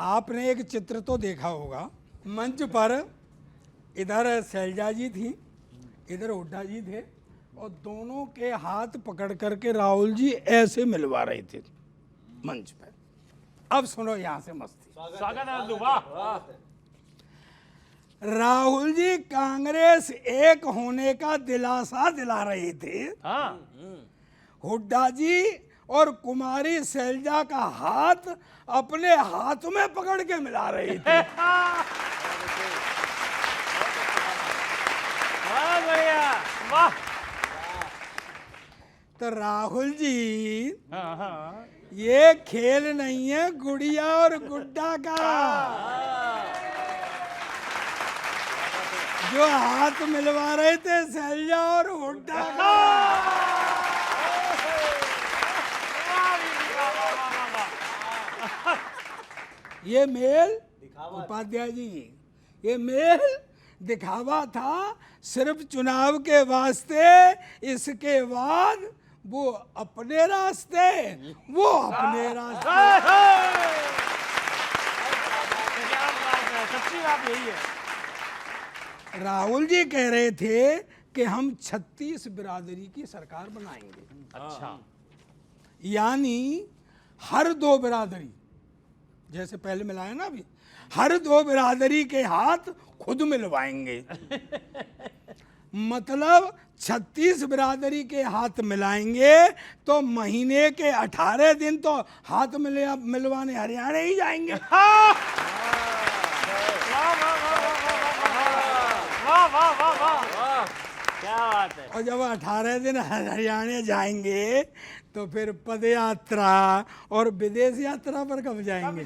आपने एक चित्र तो देखा होगा, मंच पर इधर शैलजा जी थी, इधर हुड्डा जी थे, और दोनों के हाथ पकड़ करके राहुल जी ऐसे मिलवा रहे थे मंच पर। अब सुनो यहाँ से मस्ती। स्वागत है नंदू, वाह। राहुल जी कांग्रेस एक होने का दिलासा दिला रहे थे, हाँ, हुड्डा जी और कुमारी शैलजा का हाथ अपने हाथ में पकड़ के मिला रही थी। बढ़िया, वाह। तो राहुल जी, हाँ, हाँ, ये खेल नहीं है गुड़िया और गुड्डा का। जो हाथ मिलवा रहे थे शैलजा और हुड्डा का, ये मेल उपाध्याय जी, ये मेल दिखावा था सिर्फ चुनाव के वास्ते। इसके बाद वो अपने रास्ते, वो अपने रास्ते। सच्ची बात यही है। राहुल जी कह रहे थे कि हम 36 बिरादरी की सरकार बनाएंगे। अच्छा, यानी हर दो बिरादरी, जैसे पहले मिलाया ना अभी, हर दो बिरादरी के हाथ खुद मिलवाएंगे। मतलब 36 बिरादरी के हाथ मिलाएंगे तो महीने के 18 दिन तो हाथ मिलवाने हरियाणा ही जाएंगे। वाह वाह वाह वाह, क्या बात है। और जब 18 दिन हरियाणा जाएंगे तो फिर पद यात्रा और विदेश यात्रा पर कब जाएंगे?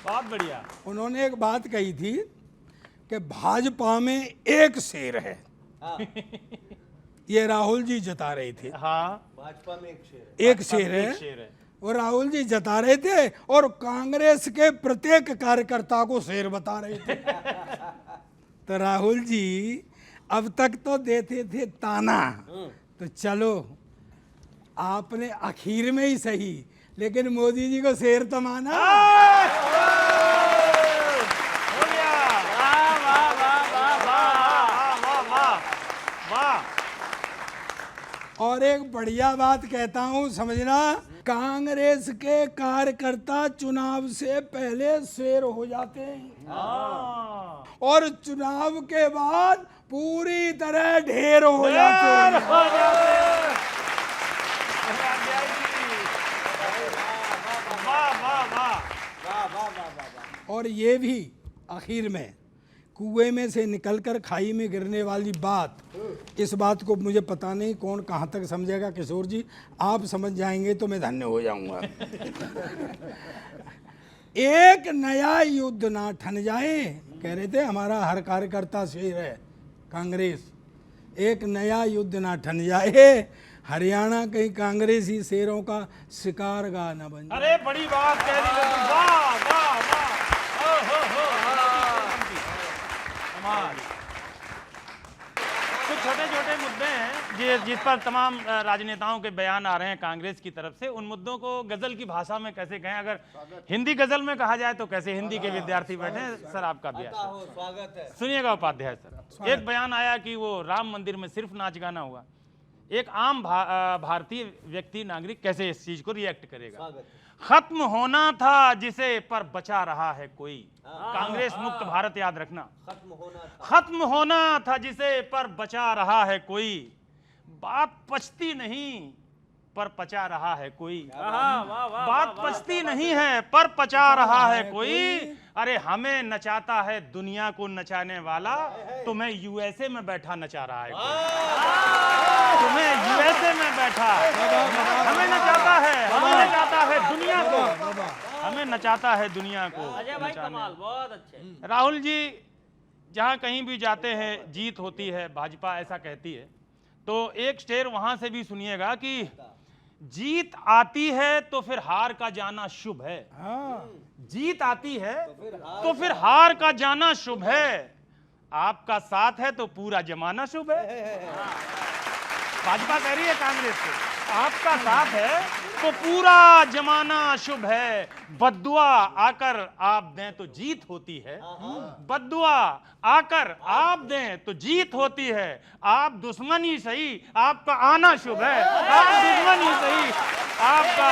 बहुत बढ़िया। उन्होंने एक बात कही थी कि भाजपा में एक शेर है। ये राहुल जी जता रहे थे। हाँ, भाजपा में एक शेर एक शेर है, वो राहुल जी जता रहे थे और कांग्रेस के प्रत्येक कार्यकर्ता को शेर बता रहे थे। तो राहुल जी अब तक तो देते थे ताना, तो चलो आपने आखिर में ही सही, लेकिन मोदी जी को शेर तो माना। हो गया। वाह वाह वाह वाह वाह वाह वाह वाह। और एक बढ़िया बात कहता हूं, समझना, कांग्रेस के कार्यकर्ता चुनाव से पहले शेर हो जाते हैं और चुनाव के बाद पूरी तरह ढेर हो जाते हैं। और ये भी आखिर में कुएं में से निकलकर खाई में गिरने वाली बात, इस बात को मुझे पता नहीं कौन कहाँ तक समझेगा। किशोर जी आप समझ जाएंगे तो मैं धन्य हो जाऊंगा। एक नया युद्ध ना ठन जाए, कह रहे थे हमारा हर कार्यकर्ता शेर है कांग्रेस, एक नया युद्ध ना ठन जाए, हरियाणा कहीं कांग्रेसी शेरों का शिकार गाह न बन जाए। अरे बड़ी बात कह दी। वाह वाह वाह, कमाल। कुछ छोटे छोटे मुद्दे हैं जिस पर तमाम राजनेताओं के बयान आ रहे हैं कांग्रेस की तरफ से। उन मुद्दों को गजल की भाषा में कैसे कहें, अगर हिंदी गजल में कहा जाए तो कैसे? हिंदी के विद्यार्थी बैठे हैं सर, आपका बयान स्वागत है। सुनिएगा उपाध्याय सर। एक बयान आया कि वो राम मंदिर में सिर्फ नाच गाना हुआ। एक आम भारतीय व्यक्ति, नागरिक कैसे इस चीज को रिएक्ट करेगा? खत्म होना था जिसे पर बचा रहा है कोई। कांग्रेस मुक्त भारत याद रखना। खत्म होना था जिसे पर बचा रहा है कोई। बात पचती नहीं पर पचा रहा है कोई। बात पचती नहीं है पर पचा रहा है कोई। अरे हमें नचाता है दुनिया को नचाने वाला, तुम्हें यूएसए में बैठा नचा रहा है कोई। तुम्हें यूएसए में बैठा हमें नचाता है, हमें नचाता है दुनिया को, हमें नचाता है दुनिया को। अजय भाई कमाल, बहुत अच्छे। राहुल जी जहां कहीं भी जाते हैं जीत होती है, भाजपा ऐसा कहती है, तो एक शेर वहां से भी सुनिएगा कि जीत आती है तो फिर हार का जाना शुभ है। जीत आती है तो फिर हार का जाना शुभ है। आपका साथ है तो पूरा जमाना शुभ है। भाजपा कह रही है कांग्रेस से आपका साथ है तो पूरा जमाना शुभ है, बद्दुआ आकर आप दें तो जीत होती है, बद्दुआ आकर आप दें तो जीत होती है। आप दुश्मन ही सही, आपका आना शुभ है, आप दुश्मन ही सही, आपका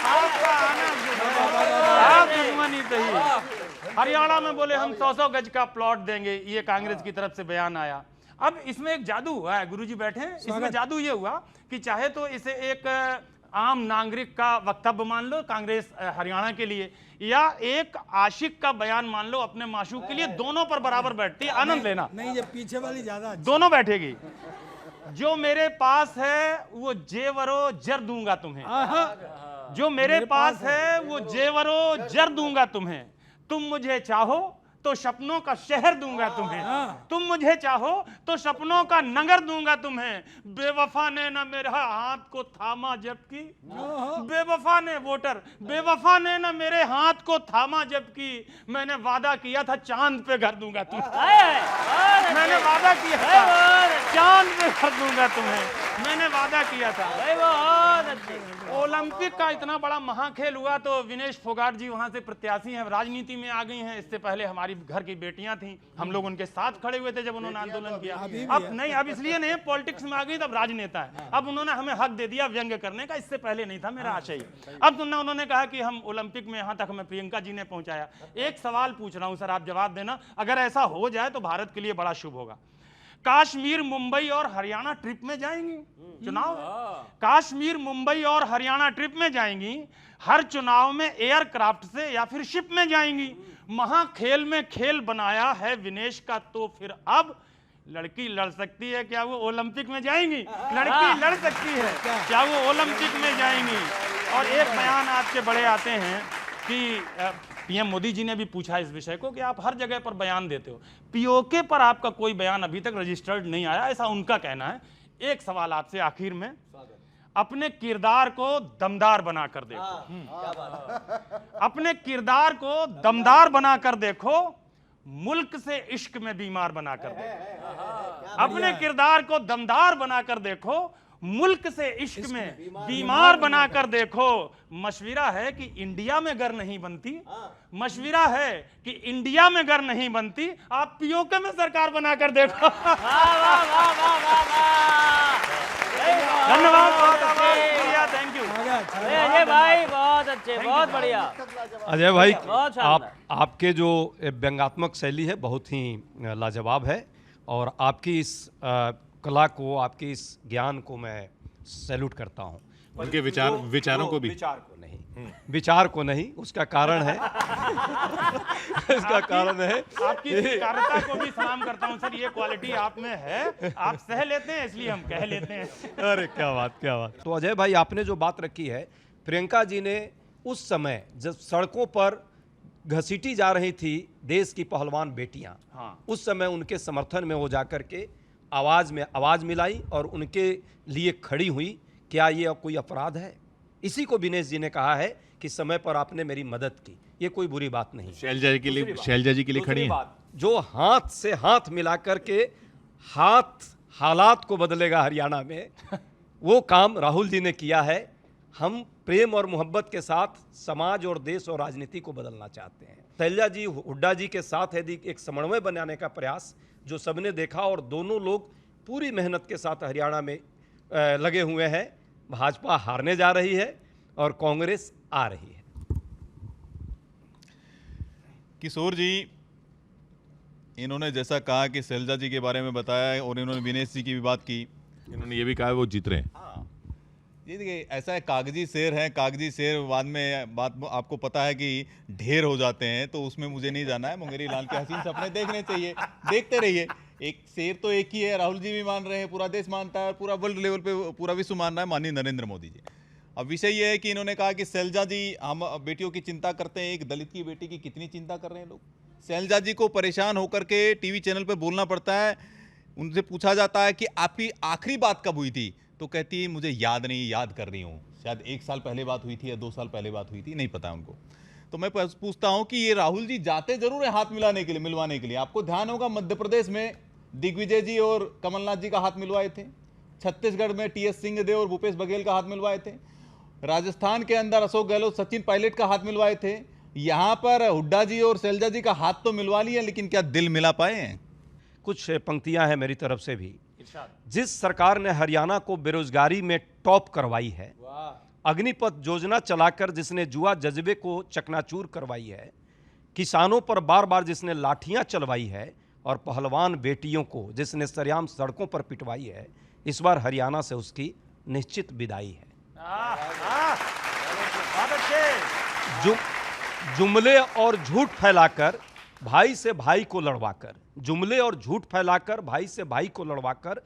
आना शुभ है, आप दुश्मन ही सही। हरियाणा में बोले हम 100-100 गज का प्लॉट देंगे, ये कांग्रेस की तरफ से बयान आया। अब इसमें एक जादू हुआ है, गुरुजी बैठे हैं, इसमें जादू ये हुआ कि चाहे तो इसे एक आम नागरिक का वक्तव्य मान लो कांग्रेस हरियाणा के लिए, या एक आशिक का बयान मान लो अपने माशूक के लिए, दोनों पर बराबर बैठती है, आनंद लेना। नहीं, ये पीछे वाली ज्यादा दोनों बैठेगी। जो मेरे पास है वो जेवरो जर दूंगा तुम्हें, जो मेरे पास है वो जेवरो जर दूंगा तुम्हें। तुम मुझे चाहो तो सपनों का शहर दूंगा तुम्हें, तुम मुझे चाहो तो सपनों का नगर दूंगा तुम्हें। बेवफा ने ना मेरा हाथ को थामा जबकि, बेवफा ने वोटर, बेवफा ने ना मेरे हाथ को थामा जबकि मैंने वादा किया था चांद पे घर दूंगा तुम्हें, मैंने वादा किया था चांद पे घर दूंगा तुम्हें, मैंने वादा किया था। ओलंपिक का इतना बड़ा महाखेल हुआ तो विनेश फोगाट जी वहां से प्रत्याशी हैं, राजनीति में आ गई हैं। इससे पहले हमारी घर की बेटियां थी, हम लोग उनके साथ खड़े हुए थे जब उन्होंने आंदोलन किया। अब नहीं, अब इसलिए नहीं, पॉलिटिक्स में आ गई तब राजनेता है। अब उन्होंने हमें हक दे दिया व्यंग्य करने का, इससे पहले नहीं था मेरा आशय। अब उन्होंने कहा कि हम ओलंपिक में, यहां तक हमें प्रियंका जी ने पहुंचाया। एक सवाल पूछ रहा हूं सर, आप जवाब देना। अगर ऐसा हो जाए तो भारत के लिए बड़ा शुभ होगा। काश्मीर, मुंबई और हरियाणा ट्रिप में जाएंगी, चुनाव काश्मीर, मुंबई और हरियाणा ट्रिप में जाएंगी, हर चुनाव में एयरक्राफ्ट से या फिर शिप में जाएंगी। महाखेल में खेल बनाया है विनेश का, तो फिर अब लड़की लड़ सकती है क्या? वो ओलंपिक में जाएंगी, लड़की लड़ सकती है क्या? वो ओलंपिक में जाएंगी। और एक बयान आपके बड़े आते हैं कि पीएम मोदी जी ने भी पूछा इस विषय को कि आप हर जगह पर बयान देते हो, पीओके पर आपका कोई बयान अभी तक रजिस्टर्ड नहीं आया, ऐसा उनका कहना है। एक सवाल आपसे आखिर में, अपने किरदार को दमदार बनाकर देखो, अपने किरदार को दमदार बनाकर देखो, मुल्क से इश्क में बीमार बनाकर देखो, अपने किरदार को दमदार बनाकर देखो, मुल्क से इश्क में बीमार बनाकर देखो। मशविरा है कि इंडिया में गर नहीं बनती, मशविरा है कि इंडिया में गर नहीं बनती, आप पीओके में सरकार बनाकर देखो। धन्यवाद, थैंक यू अजय भाई, बहुत अच्छे, बहुत बढ़िया। अजय भाई, बहुत शानदार। आपके जो व्यंग्यात्मक शैली है बहुत ही लाजवाब है, और आपकी इस कला को, आपके इस ज्ञान को मैं सैल्यूट करता हूँ। उनके विचारों को भी, विचार को नहीं, उसका कारण है इसका कारण है आपकी स्वीकारता को भी सलाम करता हूं सर, ये क्वालिटी आप में है, आप सह लेते हैं इसलिए हम कह लेते हैं। अरे क्या बात, क्या बात। तो अजय भाई, आपने जो बात रखी है, प्रियंका जी ने उस समय जब सड़कों पर घसीटी जा रही थी देश की पहलवान बेटियां, उस समय उनके समर्थन में वो जाकर के आवाज मिलाई और उनके लिए खड़ी हुई। क्या ये कोई अपराध है? इसी को विनेश जी ने कहा है कि समय पर आपने मेरी मदद की, ये कोई बुरी बात नहीं। शैलजा जी के लिए खड़ी हैं। जो हाथ से हाथ मिला करके हालात को बदलेगा हरियाणा में, वो काम राहुल जी ने किया है। हम प्रेम और मोहब्बत के साथ समाज और देश और राजनीति को बदलना चाहते हैं। शैलजा जी हुड्डा जी के साथ यदि एक समन्वय बनाने का प्रयास जो सबने देखा, और दोनों लोग पूरी मेहनत के साथ हरियाणा में लगे हुए हैं। भाजपा हारने जा रही है और कांग्रेस आ रही है। किशोर जी, इन्होंने जैसा कहा कि शैलजा जी के बारे में बताया, और इन्होंने विनेश जी की भी बात की, इन्होंने ये भी कहा वो जीत रहे हैं। हाँ, ये देखिए, ऐसा है, कागजी शेर है, कागजी शेर बाद में बात आपको पता है कि ढेर हो जाते हैं, तो उसमें मुझे नहीं जाना है। मुंगेरी लाल के हसीन सपने देखने चाहिए, देखते रहिए। एक शेर तो एक ही है, राहुल जी भी मान रहे हैं, पूरा देश मानता है, और पूरा वर्ल्ड लेवल पे पूरा विश्व मान रहा है, माननीय नरेंद्र मोदी जी। अब विषय ये है कि इन्होंने कहा कि शैलजा जी, हम बेटियों की चिंता करते हैं, एक दलित की बेटी की कितनी चिंता कर रहे हैं लोग। शैलजा जी को परेशान होकर के टीवी चैनल पे बोलना पड़ता है। उनसे पूछा जाता है कि आपकी आखिरी बात कब हुई थी, तो कहती है मुझे याद नहीं, याद कर रही हूँ, शायद 1 साल पहले बात हुई थी या 2 साल पहले बात हुई थी, नहीं पता उनको। तो मैं पूछता हूँ कि ये राहुल जी जाते जरूर है हाथ मिलाने के लिए, मिलवाने के लिए। आपको ध्यान होगा मध्य प्रदेश में दिग्विजय जी और कमलनाथ जी का हाथ मिलवाए थे, छत्तीसगढ़ में टीएस सिंहदेव और भूपेश बघेल का हाथ मिलवाए थे, राजस्थान के अंदर अशोक गहलोत सचिन पायलट का हाथ मिलवाए थे, यहाँ पर हुड्डा जी और शैलजा जी का हाथ तो मिलवा लिया, लेकिन क्या दिल मिला पाए हैं? कुछ पंक्तियां हैं मेरी तरफ से भी। जिस सरकार ने हरियाणा को बेरोजगारी में टॉप करवाई है, अग्निपथ योजना चलाकर जिसने जुआ जज्बे को चकनाचूर करवाई है, किसानों पर बार बार जिसने लाठियां चलवाई है, और पहलवान बेटियों को जिसने सरेआम सड़कों पर पिटवाई है, इस बार हरियाणा से उसकी निश्चित विदाई है। जुमले और झूठ फैलाकर भाई से भाई को लड़वाकर, जुमले और झूठ फैलाकर भाई से भाई को लड़वाकर,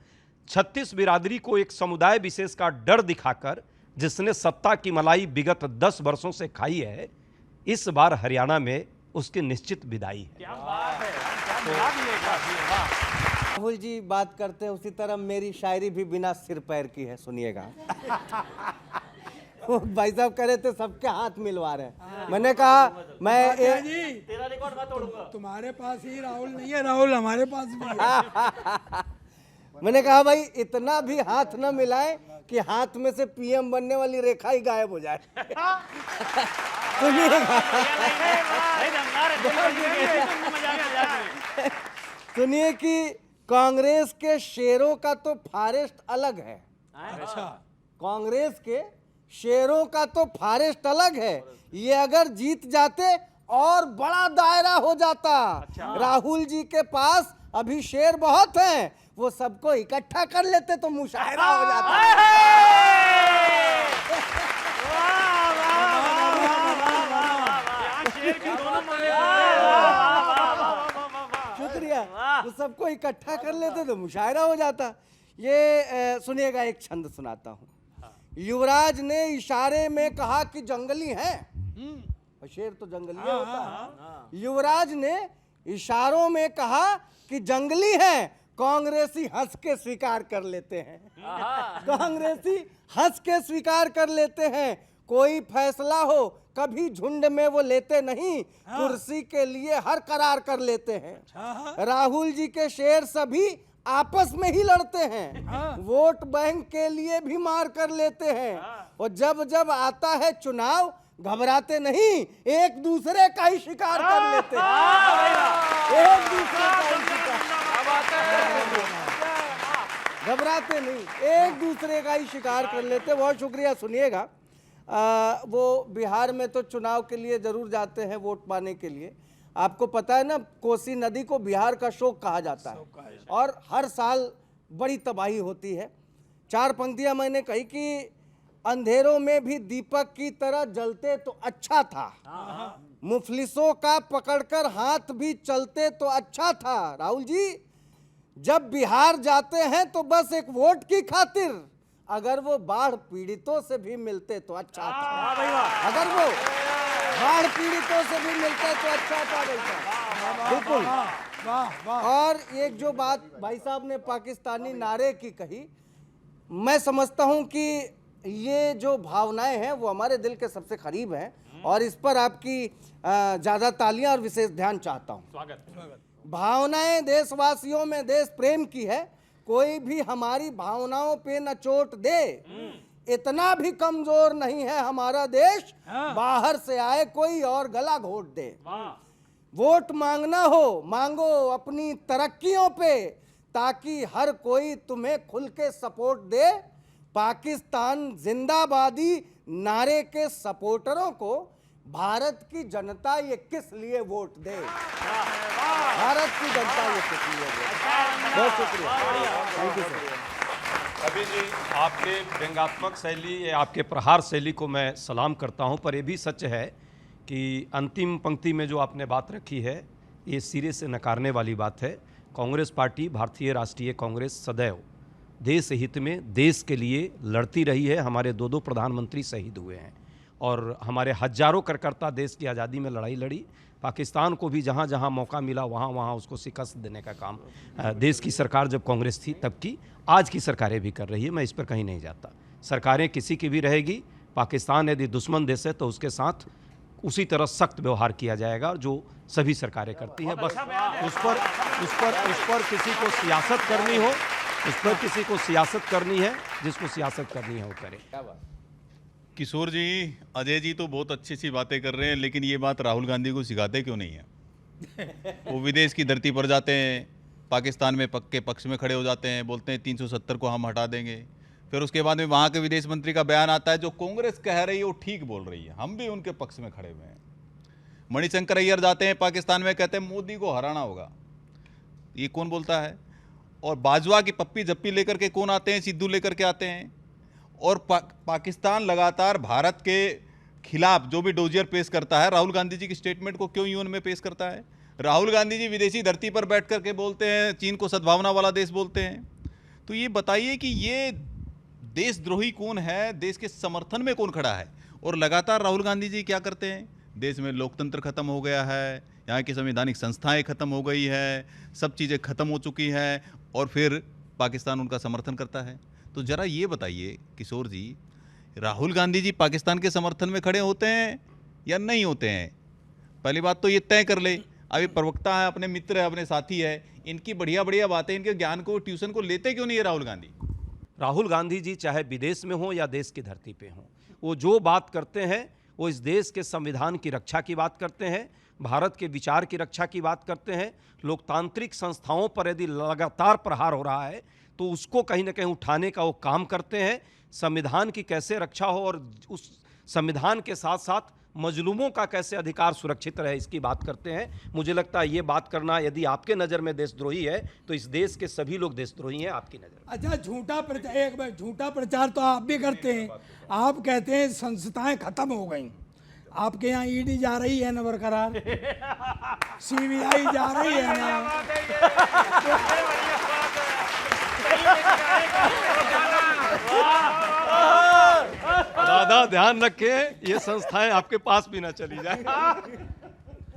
36 बिरादरी को एक समुदाय विशेष का डर दिखाकर जिसने सत्ता की मलाई विगत 10 वर्षों से खाई है, इस बार हरियाणा में उसकी निश्चित विदाई है। राहुल जी बात करते हैं उसी तरह मेरी शायरी भी बिना सिर पैर की है, सुनिएगा। वो भाई साहब कह रहे थे सबके हाथ मिलवा रहे हैं, मैंने कहा मैं जी तेरा रिकॉर्ड मैं तोड़ूंगा। तुम्हारे पास ही राहुल नहीं है, राहुल हमारे पास भी है। मैंने कहा भाई इतना भी हाथ न मिलाएं कि हाथ में से पीएम बनने वाली रेखा ही गायब हो जाए। सुनिए कि कांग्रेस के शेरों का तो फॉरेस्ट अलग है। अच्छा, कांग्रेस के शेरों का तो फॉरेस्ट अलग है, ये अगर जीत जाते और बड़ा दायरा हो जाता। राहुल जी के पास अभी शेर बहुत हैं, वो सबको इकट्ठा कर लेते तो मुशायरा हो जाता। शुक्रिया, वो सबको इकट्ठा कर लेते तो मुशायरा हो जाता। ये सुनिएगा, एक छंद सुनाता हूँ। युवराज ने इशारे में कहा कि जंगली है, शेर तो जंगली होता है। युवराज ने इशारों में कहा कि जंगली है, कांग्रेसी हंस के स्वीकार कर लेते हैं। कांग्रेसी हंस के स्वीकार कर लेते हैं। कोई फैसला हो कभी झुंड में वो लेते नहीं, कुर्सी के लिए हर करार कर लेते हैं। राहुल जी के शेर सभी आपस में ही लड़ते हैं, वोट बैंक के लिए भी मार कर लेते हैं, और जब जब आता है चुनाव घबराते नहीं, एक दूसरे का ही शिकार कर लेते हैं। एक दूसरे का ही घबराते नहीं, एक दूसरे का ही शिकार कर लेते। बहुत शुक्रिया। सुनिएगा, वो बिहार में तो चुनाव के लिए जरूर जाते हैं वोट पाने के लिए। आपको पता है ना, कोसी नदी को बिहार का शोक कहा जाता है और हर साल बड़ी तबाही होती है। 4 पंक्तियां मैंने कही कि अंधेरों में भी दीपक की तरह जलते तो अच्छा था, मुफलिसों का पकड़कर हाथ भी चलते तो अच्छा था। राहुल जी जब बिहार जाते हैं तो बस एक वोट की खातिर, अगर वो बाढ़ पीड़ितों से भी मिलते तो अच्छा था। अगर वो बाढ़ पीड़ितों से भी मिलते तो अच्छा था। बिल्कुल। वाह वाह। और एक जो बात भाई साहब ने पाकिस्तानी नारे की कही, मैं समझता हूं कि ये जो भावनाएं हैं वो हमारे दिल के सबसे करीब हैं, और इस पर आपकी ज़्यादा तालियां और विशेष ध्यान चाहता हूं। स्वागत। भावनाएं देशवासियों में देश प्रेम की है, कोई भी हमारी भावनाओं पे न चोट दे, इतना भी कमजोर नहीं है हमारा देश, बाहर से आए कोई और गला घोट दे। वोट मांगना हो मांगो अपनी तरक्कियों पे, ताकि हर कोई तुम्हें खुल के सपोर्ट दे। पाकिस्तान जिंदाबादी नारे के सपोर्टरों को भारत की जनता ये किस लिए वोट दे? भारत की जनता ये किस लिए वोट? बहुत शुक्रिया, थैंक यू सर। अभी जी, आपके व्यंग्यात्मक शैली, आपके प्रहार शैली को मैं सलाम करता हूं, पर यह भी सच है कि अंतिम पंक्ति में जो आपने बात रखी है, ये सिरे से नकारने वाली बात है। कांग्रेस पार्टी, भारतीय राष्ट्रीय कांग्रेस सदैव देश हित में, देश के लिए लड़ती रही है। हमारे 2 प्रधानमंत्री शहीद हुए हैं और हमारे हजारों कार्यकर्ता देश की आज़ादी में लड़ाई लड़ी। पाकिस्तान को भी जहाँ जहाँ मौका मिला वहाँ उसको शिकस्त देने का काम देश की सरकार जब कांग्रेस थी तब की, आज की सरकारें भी कर रही है। मैं इस पर कहीं नहीं जाता। सरकारें किसी की भी रहेगी, पाकिस्तान यदि दुश्मन देश है तो उसके साथ उसी तरह सख्त व्यवहार किया जाएगा जो सभी सरकारें करती हैं। बस उस पर किसी को सियासत करनी हो उस पर किसी को सियासत करनी है, जिसको सियासत करनी है वो करे। किशोर जी, अजय जी तो बहुत अच्छी सी बातें कर रहे हैं, लेकिन ये बात राहुल गांधी को सिखाते क्यों नहीं है? वो विदेश की धरती पर जाते हैं, पाकिस्तान में पक्के पक्ष में खड़े हो जाते हैं, बोलते हैं 370 को हम हटा देंगे। फिर उसके बाद में वहाँ के विदेश मंत्री का बयान आता है, जो कांग्रेस कह रही है वो ठीक बोल रही है, हम भी उनके पक्ष में खड़े हुए हैं। मणिशंकर अय्यर जाते हैं पाकिस्तान में, कहते हैं मोदी को हराना होगा। ये कौन बोलता है? और बाजवा की पप्पी जप्पी लेकर के कौन आते हैं? सिद्धू लेकर के आते हैं। और पाकिस्तान लगातार भारत के खिलाफ जो भी डोजियर पेश करता है, राहुल गांधी जी की स्टेटमेंट को क्यों यूएन में पेश करता है? राहुल गांधी जी विदेशी धरती पर बैठ करके बोलते हैं चीन को सद्भावना वाला देश बोलते हैं। तो ये बताइए कि ये देशद्रोही कौन है, देश के समर्थन में कौन खड़ा है? और लगातार राहुल गांधी जी क्या करते हैं? देश में लोकतंत्र खत्म हो गया है, यहाँ की संवैधानिक संस्थाएं खत्म हो गई है, सब चीज़ें खत्म हो चुकी हैं, और फिर पाकिस्तान उनका समर्थन करता है। तो जरा ये बताइए किशोर जी, राहुल गांधी जी पाकिस्तान के समर्थन में खड़े होते हैं या नहीं होते हैं? पहली बात तो ये तय कर ले। अभी प्रवक्ता है, अपने मित्र है, अपने साथी है, इनकी बढ़िया बढ़िया बातें, इनके ज्ञान को, ट्यूशन को लेते क्यों नहीं है राहुल गांधी? राहुल गांधी जी चाहे विदेश में हो या देश की धरती पे हो, वो जो बात करते हैं वो इस देश के संविधान की रक्षा की बात करते हैं, भारत के विचार की रक्षा की बात करते हैं। लोकतांत्रिक संस्थाओं पर यदि लगातार प्रहार हो रहा है तो उसको कहीं ना कहीं उठाने का वो काम करते हैं। संविधान की कैसे रक्षा हो और उस संविधान के साथ साथ मजलूमों का कैसे अधिकार सुरक्षित रहे, इसकी बात करते हैं। मुझे लगता है ये बात करना यदि आपके नज़र में देशद्रोही है तो इस देश के सभी लोग देशद्रोही हैं आपकी नज़र में। अच्छा, झूठा प्रचार, एक बार झूठा प्रचार तो आप भी करते हैं। आप कहते हैं संस्थाएं खत्म हो गई। आपके यहाँ ईडी जा रही है ना बरकरार, सीबीआई जा रही है ना। दादा ध्यान रखें, ये संस्थाएं आपके पास भी ना चली जाए।